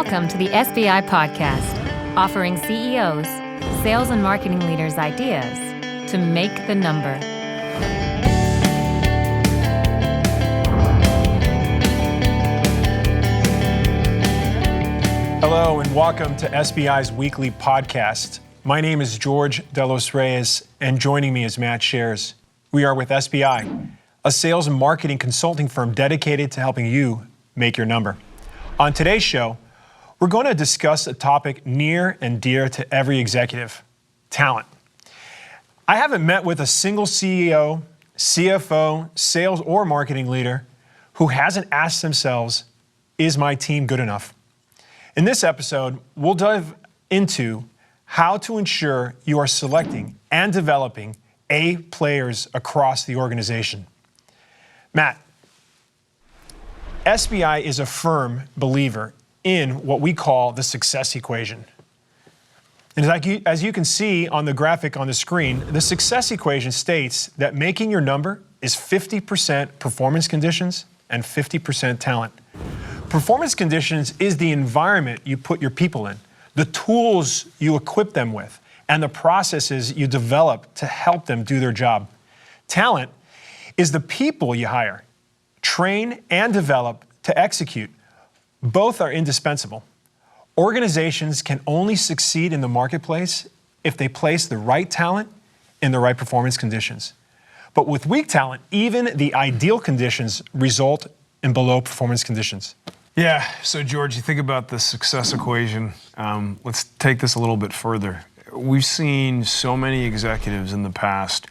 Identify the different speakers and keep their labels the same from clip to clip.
Speaker 1: Welcome to the SBI Podcast, offering CEOs, sales and marketing leaders ideas to make the number.
Speaker 2: Hello and welcome to SBI's weekly podcast. My name is George Delos Reyes, and joining me is Matt Sharrers. We are with SBI, a sales and marketing consulting firm dedicated to helping you make your number. On today's show, we're going to discuss a topic near and dear to every executive: talent. I haven't met with a single CEO, CFO, sales or marketing leader who hasn't asked themselves, is my team good enough? In this episode, we'll dive into how to ensure you are selecting and developing A players across the organization. Matt, SBI is a firm believer in what we call the success equation. And as you can see on the graphic on the screen, the success equation states that making your number is 50% performance conditions and 50% talent. Performance conditions is the environment you put your people in, the tools you equip them with, and the processes you develop to help them do their job. Talent is the people you hire, train, and develop to execute. Both are indispensable. Organizations can only succeed in the marketplace if they place the right talent in the right performance conditions. But with weak talent, even the ideal conditions result in below performance conditions.
Speaker 3: Yeah, so George, you think about the success equation. Let's take this a little bit further. We've seen so many executives in the past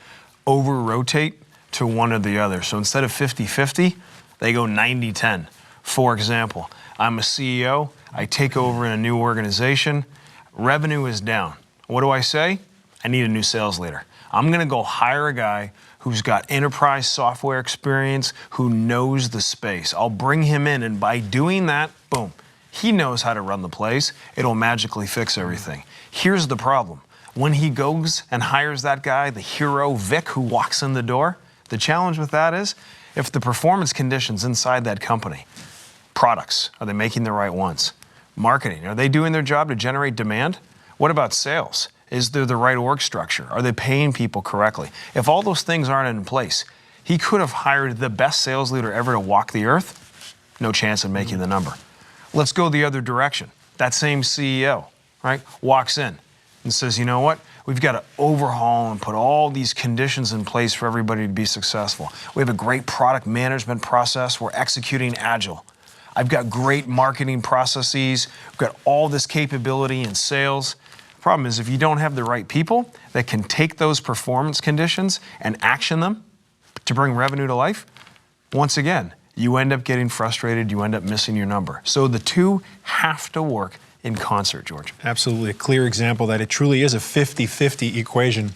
Speaker 3: over-rotate to one or the other. So instead of 50-50, they go 90-10. For example, I'm a CEO, I take over in a new organization, revenue is down. What do I say? I need a new sales leader. I'm gonna go hire a guy who's got enterprise software experience, who knows the space. I'll bring him in, and by doing that, boom, he knows how to run the place. It'll magically fix everything. Here's the problem. When he goes and hires that guy, the hero Vic, who walks in the door, the challenge with that is, if the performance conditions inside that company, products, are they making the right ones? Marketing, are they doing their job to generate demand? What about sales? Is there the right org structure? Are they paying people correctly? If all those things aren't in place, he could have hired the best sales leader ever to walk the earth. No chance of making the number. Let's go the other direction. That same CEO, right, walks in and says, you know what? We've got to overhaul and put all these conditions in place for everybody to be successful. We have a great product management process. We're executing agile. I've got great marketing processes. We've got all this capability in sales. The problem is if you don't have the right people that can take those performance conditions and action them to bring revenue to life, once again, you end up getting frustrated, you end up missing your number. So the two have to work in concert, George.
Speaker 2: Absolutely, a clear example that it truly is a 50-50 equation.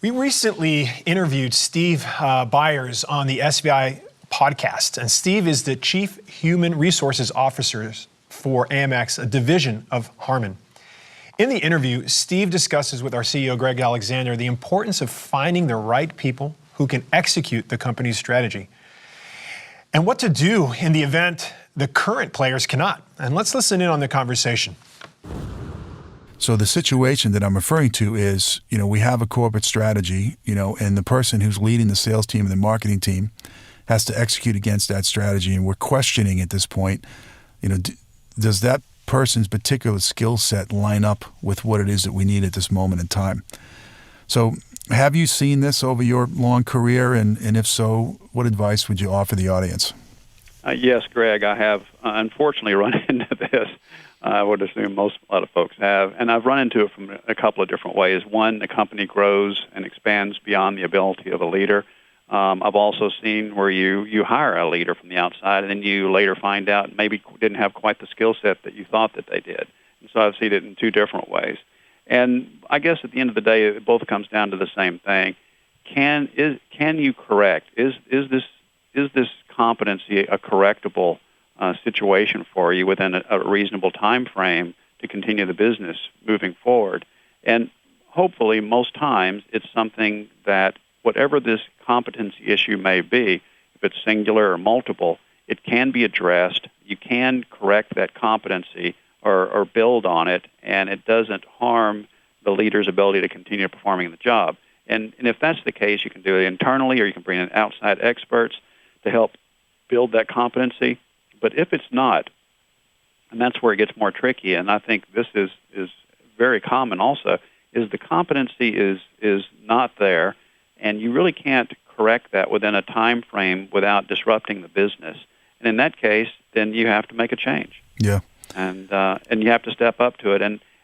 Speaker 2: We recently interviewed Steve Byers on the SBI podcast, and Steve is the Chief Human Resources Officer for Amex, a division of Harman. In the interview, Steve discusses with our CEO, Greg Alexander, the importance of finding the right people who can execute the company's strategy and what to do in the event the current players cannot. And let's listen in on the conversation.
Speaker 4: So the situation that I'm referring to is, we have a corporate strategy, and the person who's leading the sales team and the marketing team has to execute against that strategy. And we're questioning at this point, does that person's particular skill set line up with what it is that we need at this moment in time? So have you seen this over your long career? And if so, what advice would you offer the audience?
Speaker 5: Yes, Greg, I have unfortunately run into this. I would assume a lot of folks have. And I've run into it from a couple of different ways. One, the company grows and expands beyond the ability of a leader. I've also seen where you hire a leader from the outside and then you later find out maybe didn't have quite the skill set that you thought that they did. And so I've seen it in two different ways. And I guess at the end of the day, it both comes down to the same thing. Can you correct? Is this competency a correctable situation for you within a reasonable time frame to continue the business moving forward? And hopefully, most times, it's something that whatever this competency issue may be, if it's singular or multiple, it can be addressed you can correct that competency or build on it, and it doesn't harm the leader's ability to continue performing the job. And if that's the case, you can do it internally, or you can bring in outside experts to help build that competency. But if it's not, and that's where it gets more tricky, and I think this is very common also, is the competency is not there, and you really can't correct that within a time frame without disrupting the business. And in that case, then you have to make a change.
Speaker 4: Yeah.
Speaker 5: And you have to step up to it.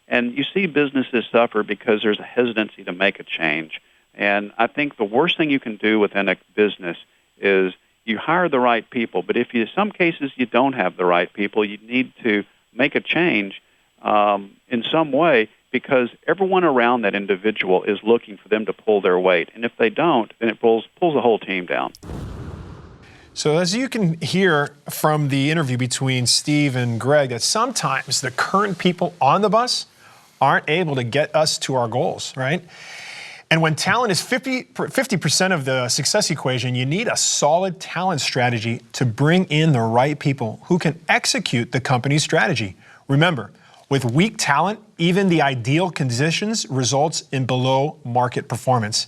Speaker 5: And you see businesses suffer because there's a hesitancy to make a change. And I think the worst thing you can do within a business is you hire the right people, but if in some cases you don't have the right people, you need to make a change in some way, because everyone around that individual is looking for them to pull their weight. And if they don't, then it pulls the whole team down.
Speaker 2: So as you can hear from the interview between Steve and Greg, that sometimes the current people on the bus aren't able to get us to our goals, right? And when talent is 50% of the success equation, you need a solid talent strategy to bring in the right people who can execute the company's strategy. Remember, with weak talent, even the ideal conditions results in below market performance.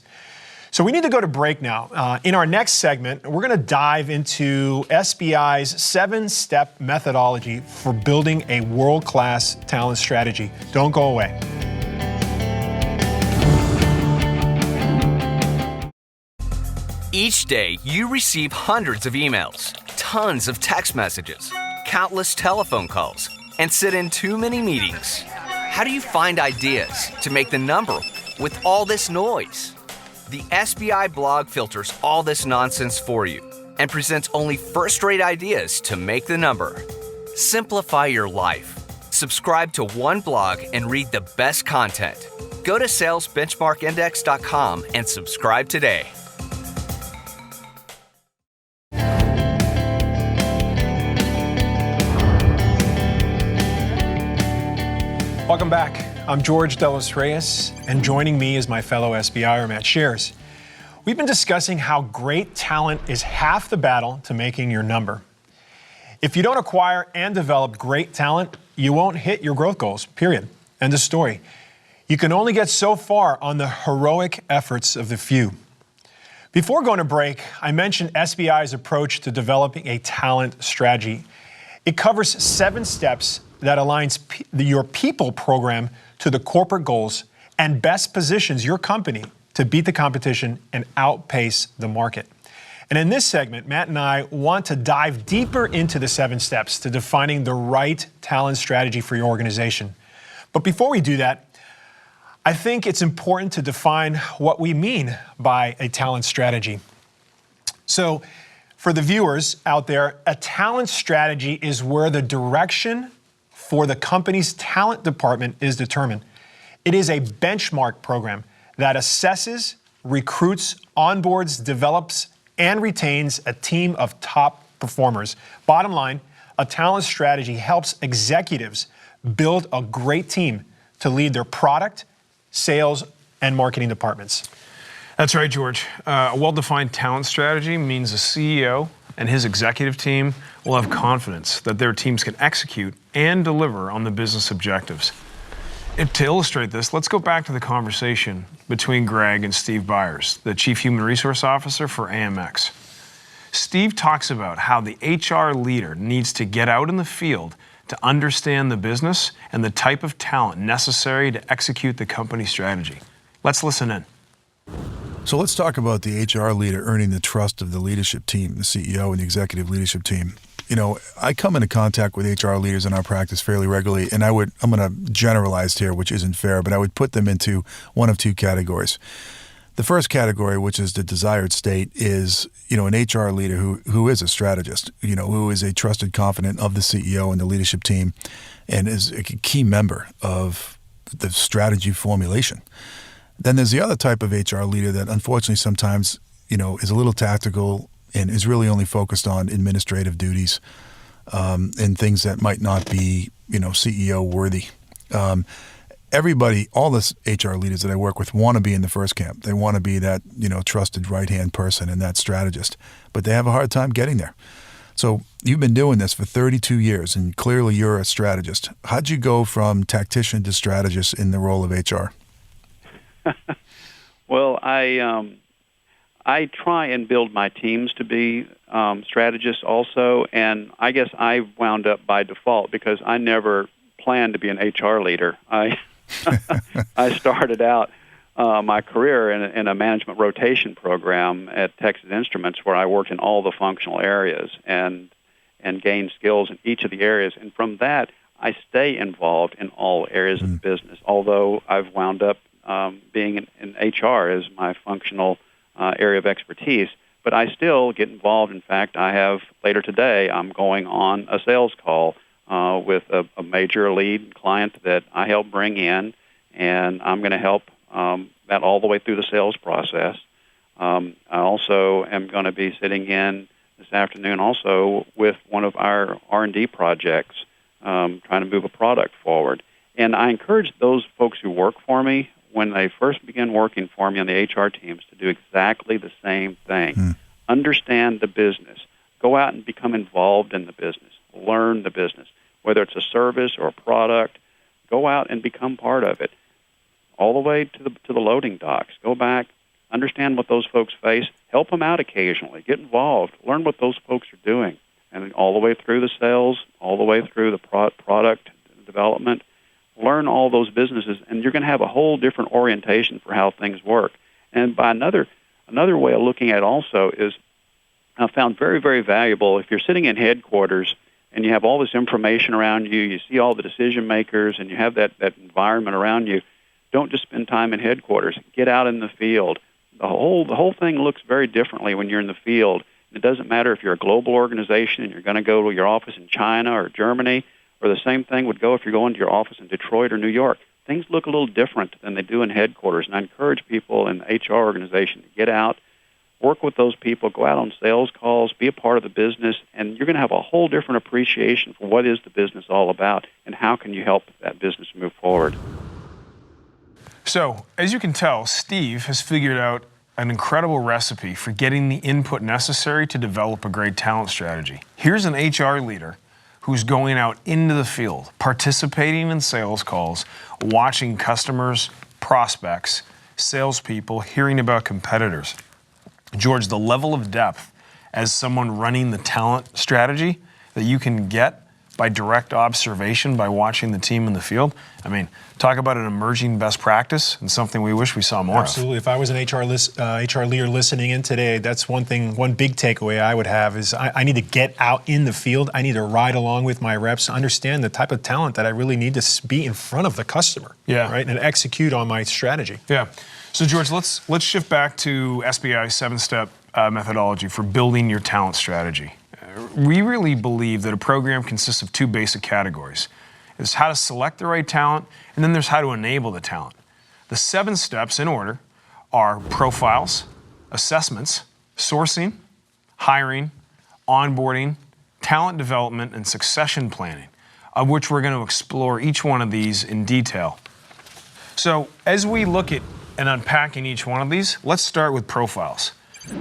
Speaker 2: So we need to go to break now. In our next segment, we're going to dive into SBI's 7-step methodology for building a world-class talent strategy. Don't go away.
Speaker 6: Each day, you receive hundreds of emails, tons of text messages, countless telephone calls, and sit in too many meetings. How do you find ideas to make the number with all this noise? The SBI blog filters all this nonsense for you and presents only first-rate ideas to make the number. Simplify your life. Subscribe to one blog and read the best content. Go to salesbenchmarkindex.com and subscribe today.
Speaker 2: Welcome back. I'm George Delos Reyes, and joining me is my fellow SBIer, Matt Sharrers. We've been discussing how great talent is half the battle to making your number. If you don't acquire and develop great talent, you won't hit your growth goals, period. End of story. You can only get so far on the heroic efforts of the few. Before going to break, I mentioned SBI's approach to developing a talent strategy. It covers 7 steps that aligns your people program to the corporate goals and best positions your company to beat the competition and outpace the market. And in this segment, Matt and I want to dive deeper into the 7 steps to defining the right talent strategy for your organization. But before we do that, I think it's important to define what we mean by a talent strategy. So for the viewers out there, a talent strategy is where the direction for the company's talent department is determined. It is a benchmark program that assesses, recruits, onboards, develops, and retains a team of top performers. Bottom line, a talent strategy helps executives build a great team to lead their product, sales, and marketing departments.
Speaker 3: That's right, George. A well-defined talent strategy means a CEO and his executive team will have confidence that their teams can execute and deliver on the business objectives. And to illustrate this, let's go back to the conversation between Greg and Steve Byers, the Chief Human Resource Officer for AMX. Steve talks about how the HR leader needs to get out in the field to understand the business and the type of talent necessary to execute the company strategy. Let's listen in.
Speaker 4: So let's talk about the HR leader earning the trust of the leadership team, the CEO and the executive leadership team. You know, I come into contact with HR leaders in our practice fairly regularly, and I'm going to generalize here, which isn't fair, but I would put them into one of 2 categories. The first category, which is the desired state, is, you know, an HR leader who is a strategist, you know, who is a trusted confidant of the CEO and the leadership team and is a key member of the strategy formulation. Then there's the other type of HR leader that unfortunately sometimes, you know, is a little tactical and is really only focused on administrative duties and things that might not be, you know, CEO worthy. Everybody, all the HR leaders that I work with want to be in the first camp. They want to be that, you know, trusted right-hand person and that strategist, but they have a hard time getting there. So you've been doing this for 32 years, and clearly you're a strategist. How'd you go from tactician to strategist in the role of HR?
Speaker 5: Well, I try and build my teams to be strategists also, and I guess I wound up by default because I never planned to be an HR leader. I started out my career in a management rotation program at Texas Instruments, where I worked in all the functional areas and gained skills in each of the areas. And from that, I stay involved in all areas of the business, although I've wound up being in HR as my functional area of expertise. But I still get involved. In fact, later today, I'm going on a sales call with a major lead client that I help bring in, and I'm going to help that all the way through the sales process. I also am going to be sitting in this afternoon also with one of our R&D projects, trying to move a product forward. And I encourage those folks who work for me, when they first begin working for me on the HR teams, to do exactly the same thing. Understand the business. Go out and become involved in the business. Learn the business. Whether it's a service or a product, go out and become part of it. All the way to the loading docks. Go back, understand what those folks face, help them out occasionally, get involved, learn what those folks are doing, and all the way through the sales, all the way through the product development. Learn all those businesses, and you're going to have a whole different orientation for how things work. And by another way of looking at it also is, I found very, very valuable, if you're sitting in headquarters and you have all this information around you, you see all the decision makers, and you have that environment around you, don't just spend time in headquarters. Get out in the field. The whole thing looks very differently when you're in the field. It doesn't matter if you're a global organization and you're going to go to your office in China or Germany, or the same thing would go if you're going to your office in Detroit or New York. Things look a little different than they do in headquarters, and I encourage people in the HR organization to get out, work with those people, go out on sales calls, be a part of the business, and you're going to have a whole different appreciation for what is the business all about and how can you help that business move forward.
Speaker 3: So, as you can tell, Steve has figured out an incredible recipe for getting the input necessary to develop a great talent strategy. Here's an HR leader who's going out into the field, participating in sales calls, watching customers, prospects, salespeople, hearing about competitors. George, the level of depth as someone running the talent strategy that you can get by direct observation, by watching the team in the field. I mean, talk about an emerging best practice and something we wish we saw more
Speaker 2: Absolutely. If I was an HR leader listening in today, that's one big takeaway I would have is I need to get out in the field. I need to ride along with my reps, understand the type of talent that I really need to be in front of the customer, right, and execute on my strategy.
Speaker 3: Yeah. So, George, let's shift back to SBI 7-step methodology for building your talent strategy. We really believe that a program consists of two basic categories. There's how to select the right talent, and then there's how to enable the talent. The 7 steps in order are profiles, assessments, sourcing, hiring, onboarding, talent development, and succession planning, of which we're going to explore each one of these in detail. So as we look at and unpacking each one of these, let's start with profiles.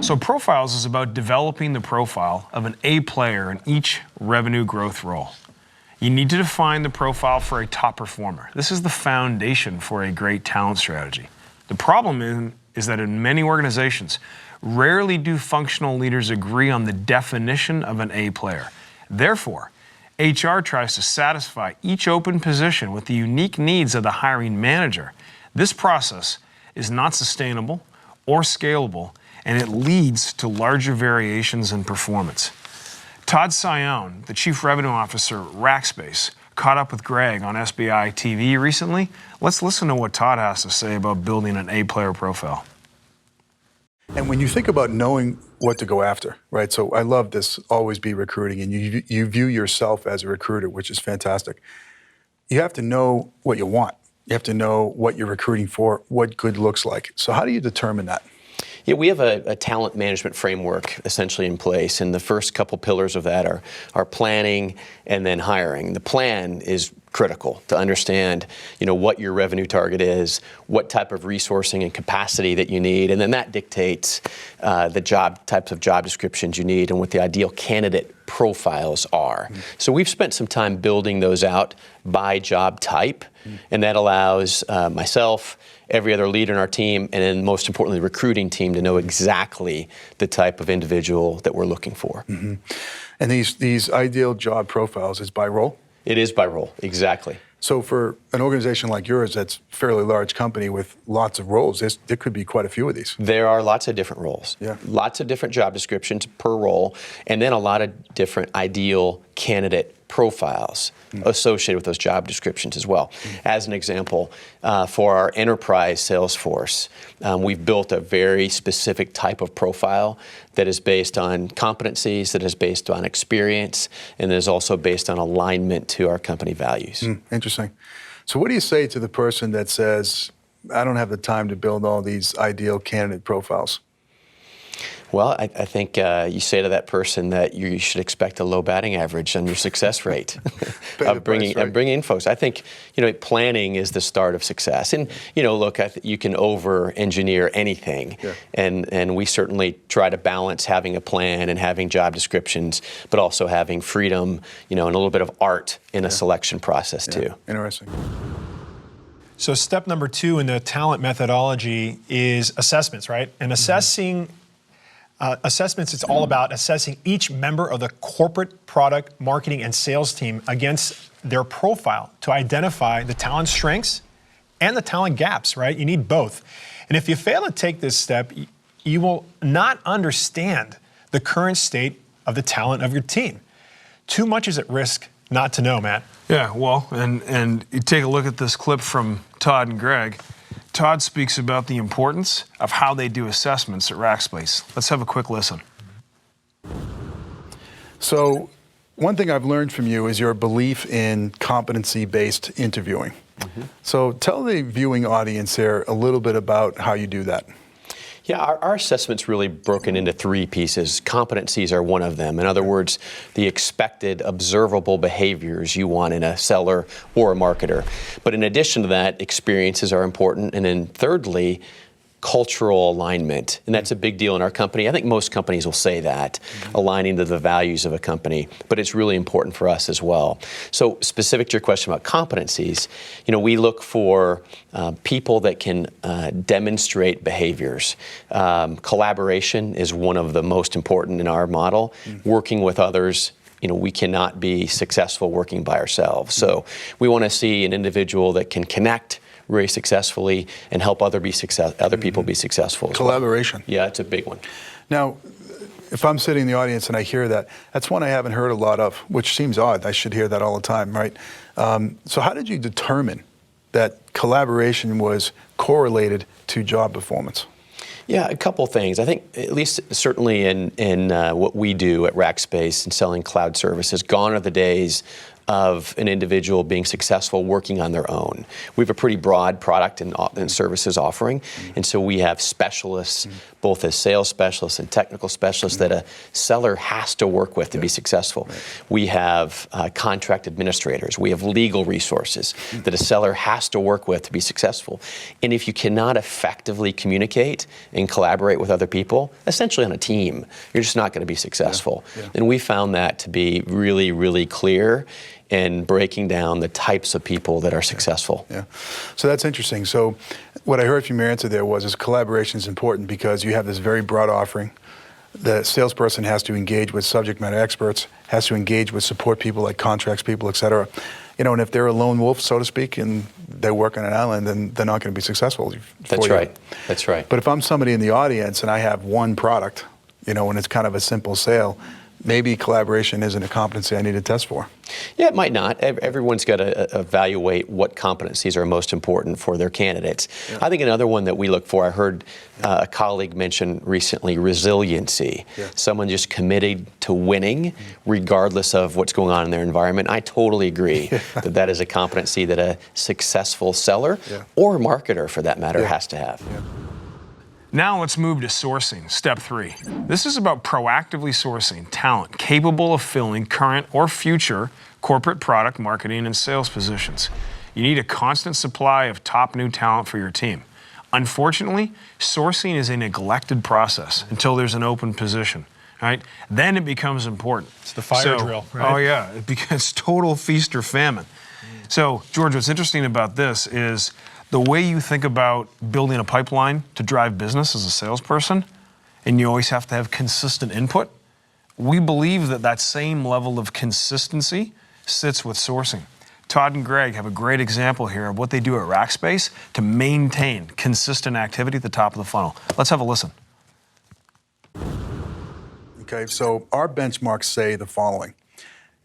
Speaker 3: So profiles is about developing the profile of an A player in each revenue growth role. You need to define the profile for a top performer. This is the foundation for a great talent strategy. The problem is that in many organizations, rarely do functional leaders agree on the definition of an A player. Therefore, HR tries to satisfy each open position with the unique needs of the hiring manager. This process is not sustainable or scalable, and it leads to larger variations in performance. Todd Sion, the Chief Revenue Officer at Rackspace, caught up with Greg on SBI TV recently. Let's listen to what Todd has to say about building an A-player profile.
Speaker 4: And when you think about knowing what to go after, right? So I love this always be recruiting, and you view yourself as a recruiter, which is fantastic. You have to know what you want. You have to know what you're recruiting for, what good looks like. So how do you determine that?
Speaker 7: Yeah, we have a talent management framework essentially in place, and the first couple pillars of that are planning and then hiring. The plan is critical to understand, what your revenue target is, what type of resourcing and capacity that you need, and then that dictates the types of job descriptions you need and what the ideal candidate profiles are. So we've spent some time building those out by job type, and that allows myself, every other leader in our team, and then most importantly, the recruiting team to know exactly the type of individual that we're looking for.
Speaker 4: And these ideal job profiles is by role?
Speaker 7: It is by role, exactly.
Speaker 4: So for an organization like yours that's a fairly large company with lots of roles, there could be quite a few of these.
Speaker 7: There are lots of different roles.
Speaker 4: Yeah.
Speaker 7: Lots of different job descriptions per role, and then a lot of different ideal candidate profiles associated with those job descriptions as well. As an example, for our enterprise sales force, we've built a very specific type of profile that is based on competencies, that is based on experience, and that is also based on alignment to our company values.
Speaker 4: Interesting. So what do you say to the person that says, I don't have the time to build all these ideal candidate profiles?
Speaker 7: Well, I think you say to that person that you should expect a low batting average on your success rate of bringing in folks. I think planning is the start of success, and look, you can over-engineer anything, and we certainly try to balance having a plan and having job descriptions, but also having freedom, and a little bit of art in a selection process too.
Speaker 4: Interesting.
Speaker 2: So step number 2 in the talent methodology is assessments, right? And assessments, it's all about assessing each member of the corporate product, marketing, and sales team against their profile to identify the talent strengths and the talent gaps, right? You need both. And if you fail to take this step, you will not understand the current state of the talent of your team. Too much is at risk not to know, Matt.
Speaker 3: Yeah, well, and you take a look at this clip from Todd and Greg. Todd speaks about the importance of how they do assessments at Rackspace. Let's have a quick listen.
Speaker 4: So one thing I've learned from you is your belief in competency-based interviewing. So tell the viewing audience here a little bit about how you do that.
Speaker 7: Yeah, our assessment's really broken into 3 pieces. Competencies are one of them. In other words, the expected observable behaviors you want in a seller or a marketer. But in addition to that, experiences are important. And then thirdly, cultural alignment. And that's a big deal in our company. I think most companies will say that, aligning to the values of a company, but it's really important for us as well. So specific to your question about competencies, we look for people that can demonstrate behaviors. Collaboration is one of the most important in our model. Working with others, we cannot be successful working by ourselves. So we want to see an individual that can connect very successfully and help other people be successful.
Speaker 4: Collaboration.
Speaker 7: Yeah, it's a big one.
Speaker 4: Now, if I'm sitting in the audience and I hear that, that's one I haven't heard a lot of, which seems odd. I should hear that all the time, right? So how did you determine that collaboration was correlated to job performance?
Speaker 7: Yeah, a couple things. I think, at least certainly in what we do at Rackspace and selling cloud services, gone are the days of an individual being successful working on their own. We have a pretty broad product and services offering, and so we have specialists, both as sales specialists and technical specialists, that a seller has to work with to be successful. We have contract administrators. We have legal resources that a seller has to work with to be successful. And if you cannot effectively communicate and collaborate with other people, essentially on a team, you're just not going to be successful. And we found that to be really, really clear in breaking down the types of people that are successful.
Speaker 4: Yeah, so that's interesting. So what I heard from your answer there was collaboration is important because you have this very broad offering. The salesperson has to engage with subject matter experts, has to engage with support people like contracts people, et cetera. And if they're a lone wolf, so to speak, and they work on an island, then they're not going to be successful.
Speaker 7: That's right. That's right.
Speaker 4: But if I'm somebody in the audience and I have one product, and it's kind of a simple sale, maybe collaboration isn't a competency I need to test for.
Speaker 7: Yeah, it might not. Everyone's got to evaluate what competencies are most important for their candidates. I think another one that we look for, I heard a colleague mention recently, resiliency. Someone just committed to winning regardless of what's going on in their environment. I totally agree that is a competency that a successful seller or marketer, for that matter, has to have.
Speaker 3: Now let's move to sourcing, step 3. This is about proactively sourcing talent capable of filling current or future corporate product, marketing, and sales positions. You need a constant supply of top new talent for your team. Unfortunately, sourcing is a neglected process until there's an open position. right? Then it becomes important.
Speaker 2: It's the fire drill, right?
Speaker 3: Oh, yeah. It becomes total feast or famine. So, George, what's interesting about this is the way you think about building a pipeline to drive business as a salesperson, and you always have to have consistent input. We believe that that same level of consistency sits with sourcing. Todd and Greg have a great example here of what they do at Rackspace to maintain consistent activity at the top of the funnel. Let's have a listen.
Speaker 4: Okay, so our benchmarks say the following.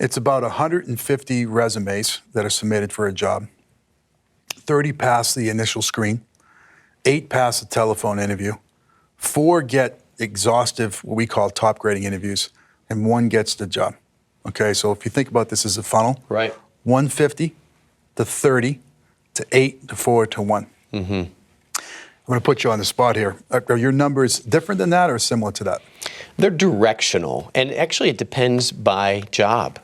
Speaker 4: It's about 150 resumes that are submitted for a job. 30 pass the initial screen, 8 pass the telephone interview, 4 get exhaustive, what we call top grading interviews, and 1 gets the job. Okay, so if you think about this as a funnel,
Speaker 7: Right.
Speaker 4: 150 to 30 to 8 to 4 to 1. Mm-hmm. I'm going to put you on the spot here. Are your numbers different than that or similar to that?
Speaker 7: They're directional, and actually it depends by job.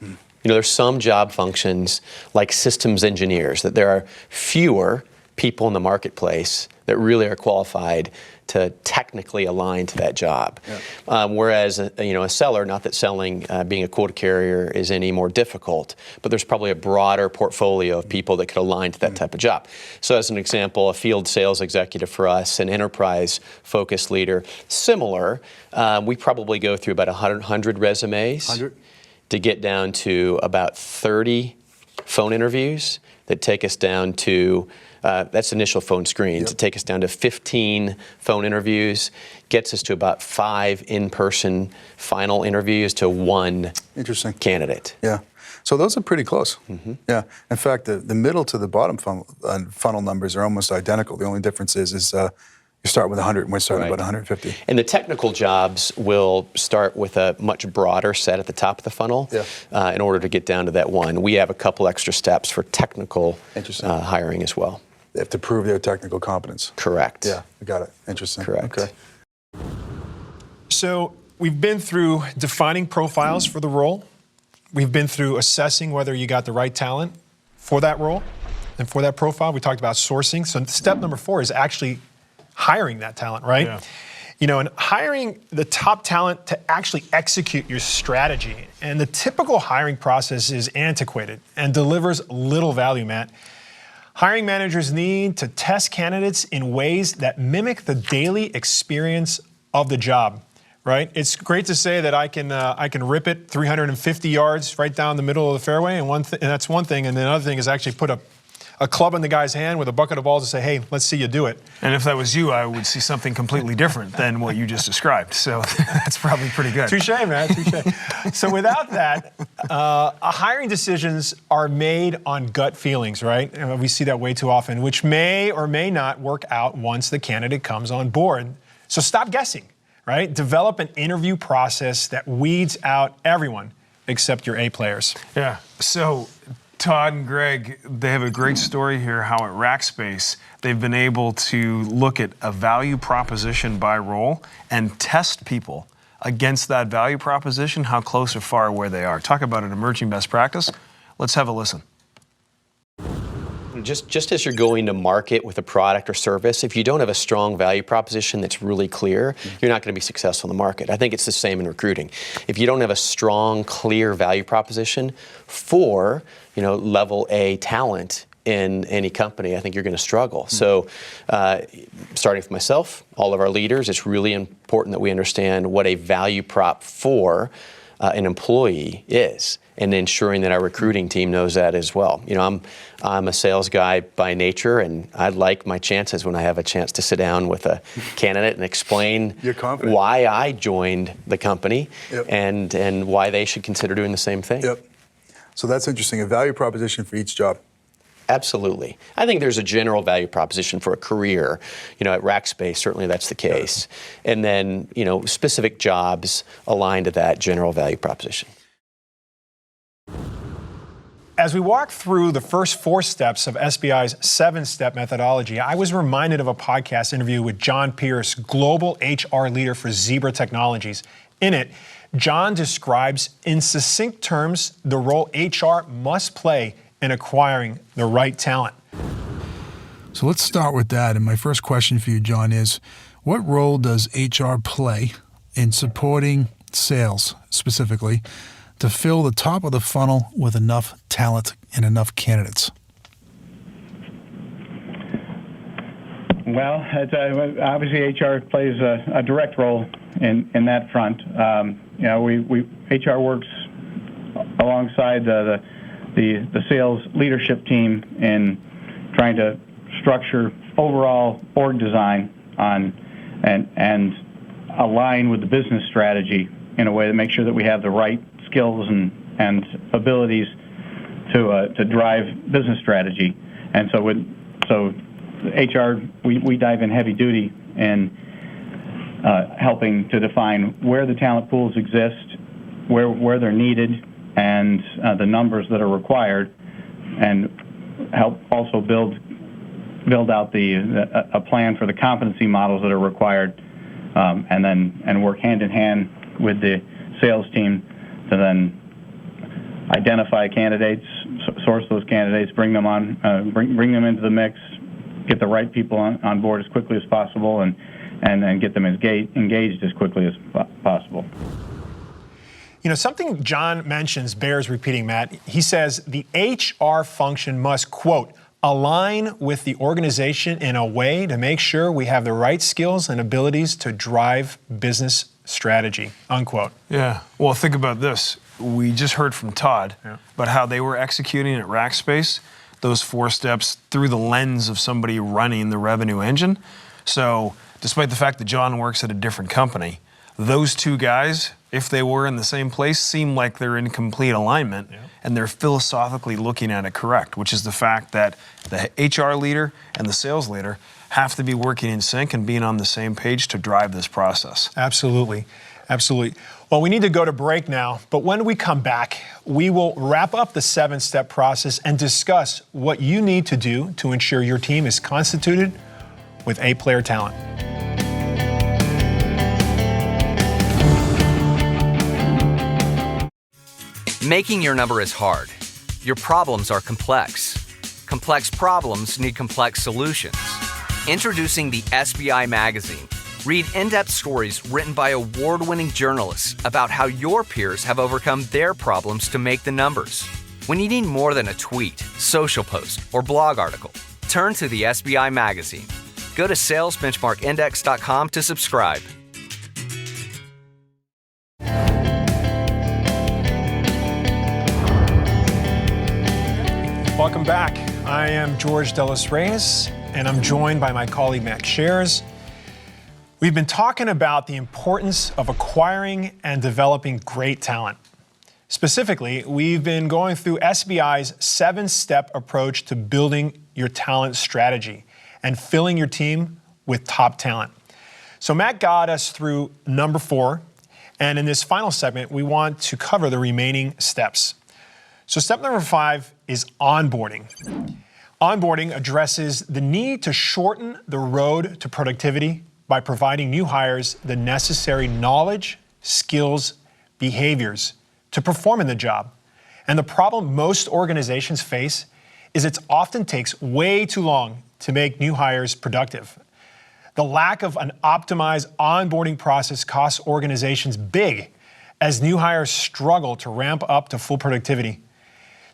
Speaker 7: You know, there's some job functions like systems engineers that there are fewer people in the marketplace that really are qualified to technically align to that job. Yeah. Whereas, a seller, not that selling, being a quota carrier is any more difficult, but there's probably a broader portfolio of people that could align to that type of job. So as an example, a field sales executive for us, an enterprise focused leader, similar, we probably go through about 100 resumes
Speaker 4: 100?
Speaker 7: to get down to about 30 phone interviews that take us down to that's initial phone screens.
Speaker 4: Yep.
Speaker 7: To take us down to 15 phone interviews, gets us to about 5 in-person final interviews to 1
Speaker 4: Interesting.
Speaker 7: candidate.
Speaker 4: Yeah. So those are pretty close. Mm-hmm. Yeah. In fact, the middle to the bottom funnel numbers are almost identical. The only difference is you start with 100 and we're starting about 150.
Speaker 7: And the technical jobs will start with a much broader set at the top of the funnel in order to get down to that 1. We have a couple extra steps for technical hiring as well.
Speaker 4: They have to prove their technical competence.
Speaker 7: Correct.
Speaker 4: Yeah, I got it. Interesting.
Speaker 7: Correct.
Speaker 4: Okay.
Speaker 2: So we've been through defining profiles for the role. We've been through assessing whether you got the right talent for that role and for that profile. We talked about sourcing. So step number 4 is actually hiring that talent, right?
Speaker 3: Yeah.
Speaker 2: You know, and hiring the top talent to actually execute your strategy. And the typical hiring process is antiquated and delivers little value, Matt. Hiring managers need to test candidates in ways that mimic the daily experience of the job, right? It's great to say that I can rip it 350 yards right down the middle of the fairway, and that's one thing. And the other thing is actually put a club in the guy's hand with a bucket of balls and say, hey, let's see you do it.
Speaker 3: And if that was you, I would see something completely different than what you just described. So that's probably pretty good.
Speaker 2: Touche, man, touche. So without that, hiring decisions are made on gut feelings, right? And we see that way too often, which may or may not work out once the candidate comes on board. So stop guessing, right? Develop an interview process that weeds out everyone except your A players.
Speaker 3: Yeah. So Todd and Greg, they have a great story here how at Rackspace they've been able to look at a value proposition by role and test people against that value proposition, how close or far away they are. Talk about an emerging best practice. Let's have a listen.
Speaker 7: Just as you're going to market with a product or service, if you don't have a strong value proposition that's really clear, you're not going to be successful in the market. I think it's the same in recruiting. If you don't have a strong, clear value proposition for, level A talent in any company, I think you're going to struggle. So starting with myself, all of our leaders, it's really important that we understand what a value prop for an employee is, and ensuring that our recruiting team knows that as well. I'm a sales guy by nature, and I like my chances when I have a chance to sit down with a candidate and explain why I joined the company and why they should consider doing the same thing.
Speaker 4: Yep. So that's interesting, a value proposition for each job.
Speaker 7: Absolutely. I think there's a general value proposition for a career. At Rackspace, certainly that's the case. And then, specific jobs align to that general value proposition.
Speaker 2: As we walk through the first 4 steps of SBI's 7-step methodology, I was reminded of a podcast interview with John Pierce, global HR leader for Zebra Technologies. In it, John describes in succinct terms the role HR must play in acquiring the right talent.
Speaker 4: So let's start with that. And my first question for you, John, is what role does HR play in supporting sales specifically to fill the top of the funnel with enough talent and enough candidates?
Speaker 8: Well, obviously HR plays a direct role in that front. HR works alongside the sales leadership team in trying to structure overall org design and align with the business strategy in a way that makes sure that we have the right skills and abilities to drive business strategy. And so HR, we dive in heavy duty in helping to define where the talent pools exist, where they're needed, and the numbers that are required, and help also build out a plan for the competency models that are required, and work hand in hand with the sales team to then identify candidates, source those candidates, bring them into the mix, get the right people on board as quickly as possible, and then get them engaged as quickly as possible.
Speaker 2: You know, something John mentions bears repeating, Matt. He says the HR function must, quote, align with the organization in a way to make sure we have the right skills and abilities to drive business strategy, unquote.
Speaker 3: Yeah. Well, think about this. We just heard from Todd about how they were executing at Rackspace, those 4 steps through the lens of somebody running the revenue engine. So despite the fact that John works at a different company, those 2 guys, if they were in the same place, seem like they're in complete alignment, and they're philosophically looking at it correct, which is the fact that the HR leader and the sales leader have to be working in sync and being on the same page to drive this process.
Speaker 2: Absolutely. Absolutely. Well, we need to go to break now, but when we come back, we will wrap up the 7-step process and discuss what you need to do to ensure your team is constituted with A-player talent.
Speaker 6: Making your number is hard. Your problems are complex. Complex problems need complex solutions. Introducing the SBI magazine. Read in-depth stories written by award-winning journalists about how your peers have overcome their problems to make the numbers. When you need more than a tweet, social post, or blog article, turn to the SBI magazine. Go to salesbenchmarkindex.com to subscribe.
Speaker 2: Welcome back. I am George Reyes, and I'm joined by my colleague Matt Sharrers. We've been talking about the importance of acquiring and developing great talent. Specifically, we've been going through SBI's 7-step approach to building your talent strategy and filling your team with top talent. So Matt got us through number 4, and in this final segment, we want to cover the remaining steps. So step number 5 is onboarding. Onboarding addresses the need to shorten the road to productivity by providing new hires the necessary knowledge, skills, behaviors to perform in the job. And the problem most organizations face is it often takes way too long to make new hires productive. The lack of an optimized onboarding process costs organizations big as new hires struggle to ramp up to full productivity.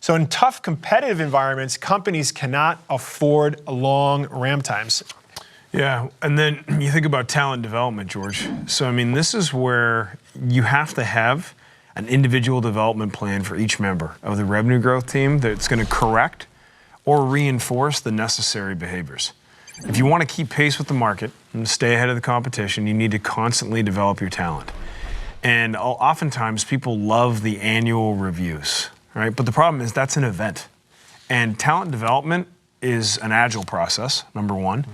Speaker 2: So in tough competitive environments, companies cannot afford long ramp times.
Speaker 3: Yeah, and then you think about talent development, George. So, I mean, this is where you have to have an individual development plan for each member of the revenue growth team that's going to correct or reinforce the necessary behaviors. If you want to keep pace with the market and stay ahead of the competition, you need to constantly develop your talent. And oftentimes, people love the annual reviews, right? But the problem is that's an event. And talent development is an agile process, number one.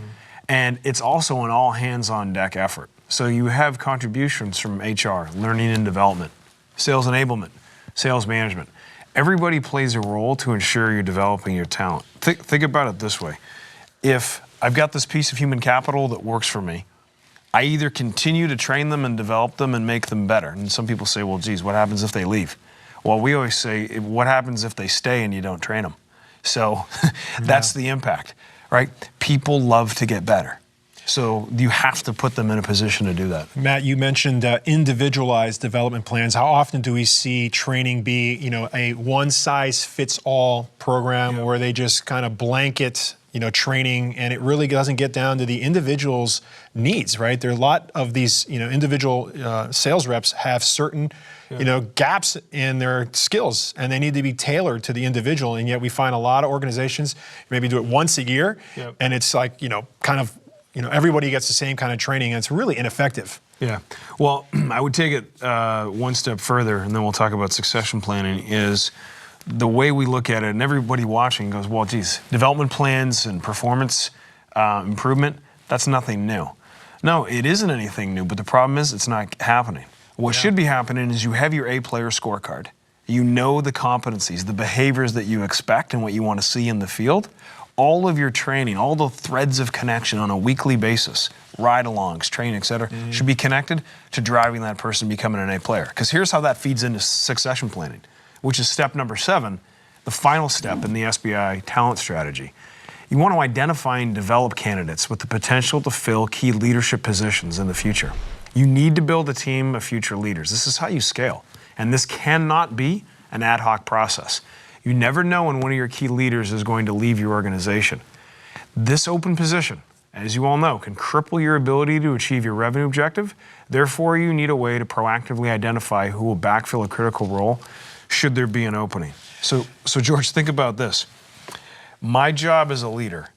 Speaker 3: And it's also an all-hands-on-deck effort. So you have contributions from HR, learning and development, sales enablement, sales management. Everybody plays a role to ensure you're developing your talent. Think about it this way. If I've got this piece of human capital that works for me, I either continue to train them and develop them and make them better. And some people say, well, geez, what happens if they leave? Well, we always say, what happens if they stay and you don't train them? So that's the impact. Right? People love to get better. So you have to put them in a position to do that.
Speaker 2: Matt, you mentioned individualized development plans. How often do we see training be, a one-size-fits-all program where they just kind of blanket, training, and it really doesn't get down to the individual's needs, right? There are a lot of these, individual sales reps have certain, gaps in their skills, and they need to be tailored to the individual. And yet we find a lot of organizations maybe do it once a year, and it's like, kind of, everybody gets the same kind of training, and it's really ineffective.
Speaker 3: Yeah. Well, I would take it one step further, and then we'll talk about succession planning, is the way we look at it, and everybody watching goes, well, geez, development plans and performance improvement, that's nothing new. No, it isn't anything new, but the problem is it's not happening. What should be happening is you have your A-player scorecard. You know the competencies, the behaviors that you expect and what you want to see in the field. All of your training, all the threads of connection on a weekly basis, ride-alongs, training, et cetera, should be connected to driving that person becoming an A player. Because here's how that feeds into succession planning, which is step number 7, the final step in the SBI talent strategy. You want to identify and develop candidates with the potential to fill key leadership positions in the future. You need to build a team of future leaders. This is how you scale. And this cannot be an ad hoc process. You never know when one of your key leaders is going to leave your organization. This open position, as you all know, can cripple your ability to achieve your revenue objective. Therefore, you need a way to proactively identify who will backfill a critical role should there be an opening. So George, think about this. My job as a leader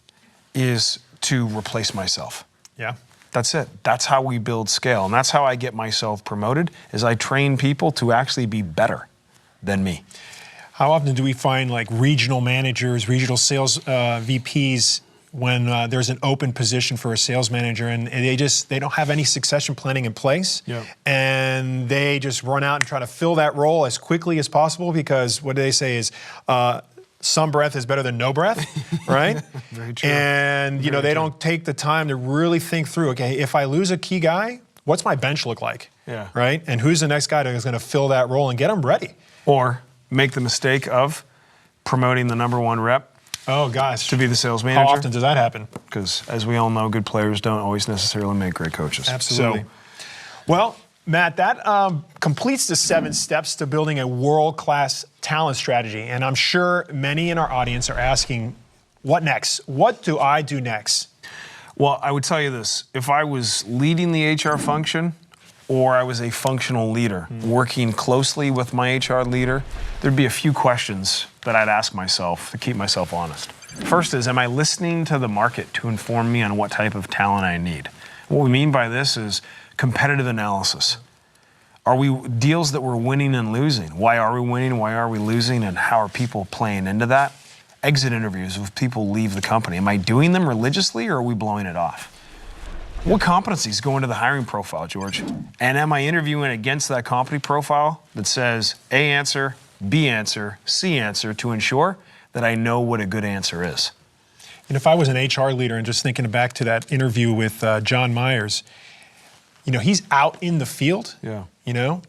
Speaker 3: is to replace myself.
Speaker 2: Yeah.
Speaker 3: That's it. That's how we build scale. And that's how I get myself promoted, is I train people to actually be better than me.
Speaker 2: How often do we find like regional managers, regional sales VPs, when there's an open position for a sales manager, and they don't have any succession planning in place, and they just run out and try to fill that role as quickly as possible, because what they say is some breath is better than no breath, right?
Speaker 3: Very true.
Speaker 2: And they don't take the time to really think through, okay, if I lose a key guy, what's my bench look like?
Speaker 3: Yeah.
Speaker 2: Right? And who's the next guy that's going to fill that role, and get them ready?
Speaker 3: Or make the mistake of promoting the number 1 rep to be the sales manager.
Speaker 2: How often does that happen?
Speaker 3: Because as we all know, good players don't always necessarily make great coaches.
Speaker 2: Absolutely. Well, Matt, that completes the 7 steps to building a world-class talent strategy. And I'm sure many in our audience are asking, what next? What do I do next?
Speaker 3: Well, I would tell you this. If I was leading the HR function, or I was a functional leader working closely with my HR leader, there'd be a few questions that I'd ask myself to keep myself honest. First is, am I listening to the market to inform me on what type of talent I need? What we mean by this is competitive analysis. Are we deals that we're winning and losing? Why are we winning? Why are we losing? And how are people playing into that? Exit interviews if people leave the company. Am I doing them religiously, or are we blowing it off? What competencies go into the hiring profile, George? And am I interviewing against that competency profile that says A answer, B answer, C answer, to ensure that I know what a good answer is?
Speaker 2: And if I was an HR leader, and just thinking back to that interview with John Myers, he's out in the field.
Speaker 3: Yeah.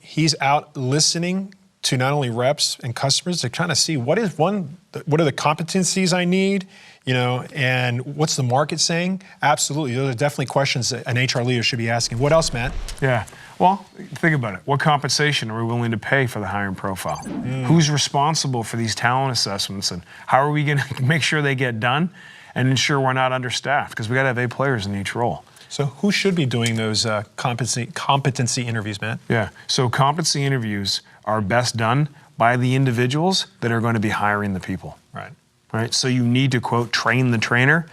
Speaker 2: He's out listening to not only reps and customers to kind of see what are the competencies I need, and what's the market saying? Absolutely. Those are definitely questions that an HR leader should be asking. What else, Matt?
Speaker 3: Yeah. Well, think about it. What compensation are we willing to pay for the hiring profile? Who's responsible for these talent assessments, and how are we going to make sure they get done and ensure we're not understaffed? Because we got to have A players in each role.
Speaker 2: So who should be doing those competency interviews, Matt?
Speaker 3: Yeah. So competency interviews are best done by the individuals that are going to be hiring the people. Right. So you need to, quote, train the trainer.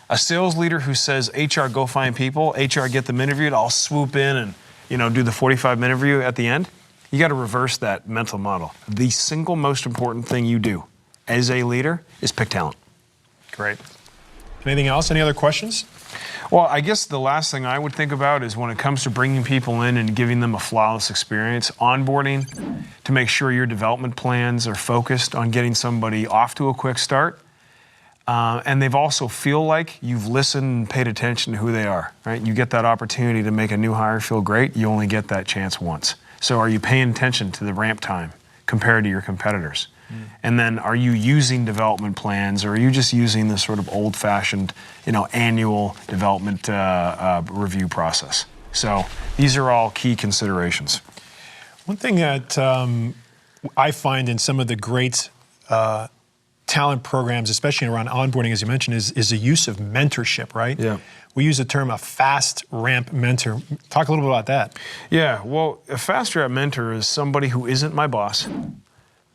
Speaker 3: A sales leader who says, HR, go find people, HR, get them interviewed, I'll swoop in and, do the 45-minute interview at the end. You got to reverse that mental model. The single most important thing you do as a leader is pick talent.
Speaker 2: Great. Anything else? Any other questions?
Speaker 3: Well, I guess the last thing I would think about is when it comes to bringing people in and giving them a flawless experience, onboarding, to make sure your development plans are focused on getting somebody off to a quick start. And they've also feel like you've listened and paid attention to who they are, right? You get that opportunity to make a new hire feel great. You only get that chance once. So are you paying attention to the ramp time, compared to your competitors? And then are you using development plans, or are you just using this sort of old-fashioned, annual development review process? So these are all key considerations.
Speaker 2: One thing that I find in some of the great talent programs, especially around onboarding, as you mentioned, is the use of mentorship, right?
Speaker 3: Yeah.
Speaker 2: We use the term a fast ramp mentor. Talk a little bit about that.
Speaker 3: Yeah, well, a fast ramp mentor is somebody who isn't my boss,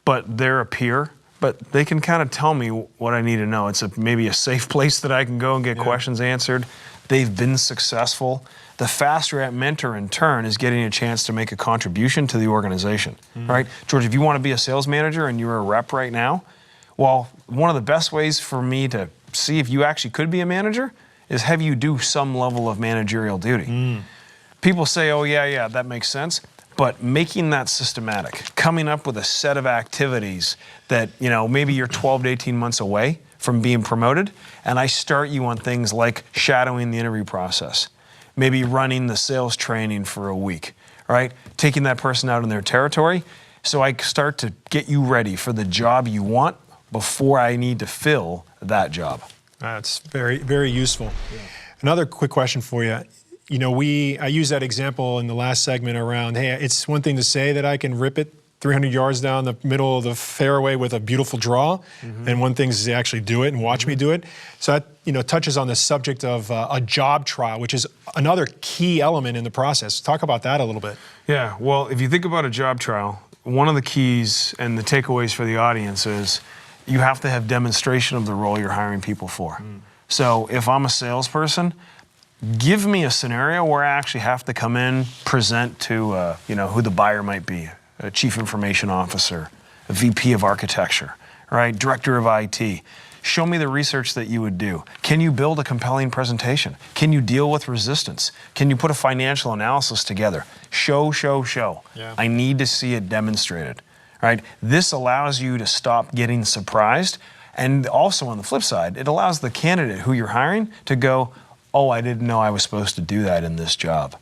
Speaker 3: but they're a peer, but they can kind of tell me what I need to know. It's maybe a safe place that I can go and get questions answered. They've been successful. The fast ramp mentor, in turn, is getting a chance to make a contribution to the organization, right? George, if you want to be a sales manager and you're a rep right now, well, one of the best ways for me to see if you actually could be a manager is have you do some level of managerial duty. People say, oh, yeah, that makes sense. But making that systematic, coming up with a set of activities that, maybe you're 12 to 18 months away from being promoted, and I start you on things like shadowing the interview process, maybe running the sales training for a week, right? Taking that person out in their territory, so I start to get you ready for the job you want before I need to fill that job.
Speaker 2: That's very, very useful. Yeah. Another quick question for you. I used that example in the last segment around, hey, it's one thing to say that I can rip it 300 yards down the middle of the fairway with a beautiful draw, and one thing is to actually do it and watch me do it. So that touches on the subject of a job trial, which is another key element in the process. Talk about that a little bit.
Speaker 3: Yeah, well, if you think about a job trial, one of the keys and the takeaways for the audience is you have to have demonstration of the role you're hiring people for. So if I'm a salesperson, give me a scenario where I actually have to come in, present to who the buyer might be, a chief information officer, a VP of architecture, right? Director of IT. Show me the research that you would do. Can you build a compelling presentation? Can you deal with resistance? Can you put a financial analysis together? Show. Yeah. I need to see it demonstrated, right? This allows you to stop getting surprised. And also on the flip side, it allows the candidate who you're hiring to go, oh, I didn't know I was supposed to do that in this job.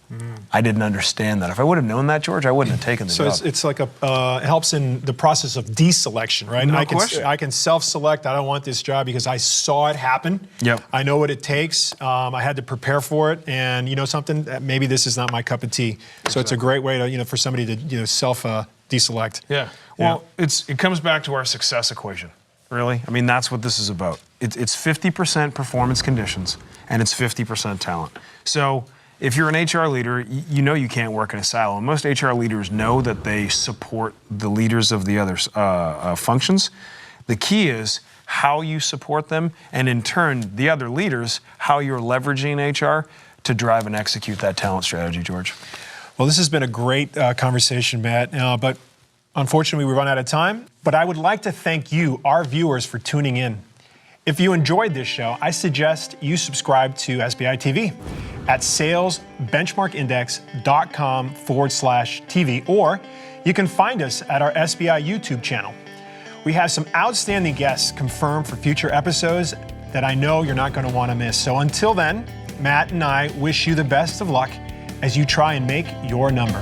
Speaker 3: I didn't understand that. If I would have known that, George, I wouldn't have taken the job.
Speaker 2: So it's like it helps in the process of deselection, right?
Speaker 3: No question.
Speaker 2: I can self-select, I don't want this job because I saw it happen.
Speaker 3: Yep.
Speaker 2: I know what it takes. I had to prepare for it, and something, maybe this is not my cup of tea. Exactly. So it's a great way to, for somebody to self-deselect.
Speaker 3: Yeah. Well, it comes back to our success equation, really. I mean, that's what this is about. It's 50% performance conditions, and it's 50% talent. So if you're an HR leader, you can't work in a silo. And most HR leaders know that they support the leaders of the other functions. The key is how you support them, and in turn, the other leaders, how you're leveraging HR to drive and execute that talent strategy, George.
Speaker 2: Well, this has been a great conversation, Matt, but unfortunately, we run out of time. But I would like to thank you, our viewers, for tuning in. If you enjoyed this show, I suggest you subscribe to SBI TV at salesbenchmarkindex.com/TV, or you can find us at our SBI YouTube channel. We have some outstanding guests confirmed for future episodes that I know you're not going to want to miss. So until then, Matt and I wish you the best of luck as you try and make your number.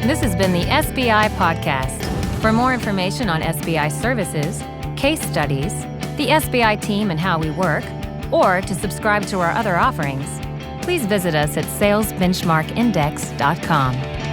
Speaker 1: This has been the SBI Podcast. For more information on SBI services, case studies, the SBI team and how we work, or to subscribe to our other offerings, please visit us at salesbenchmarkindex.com.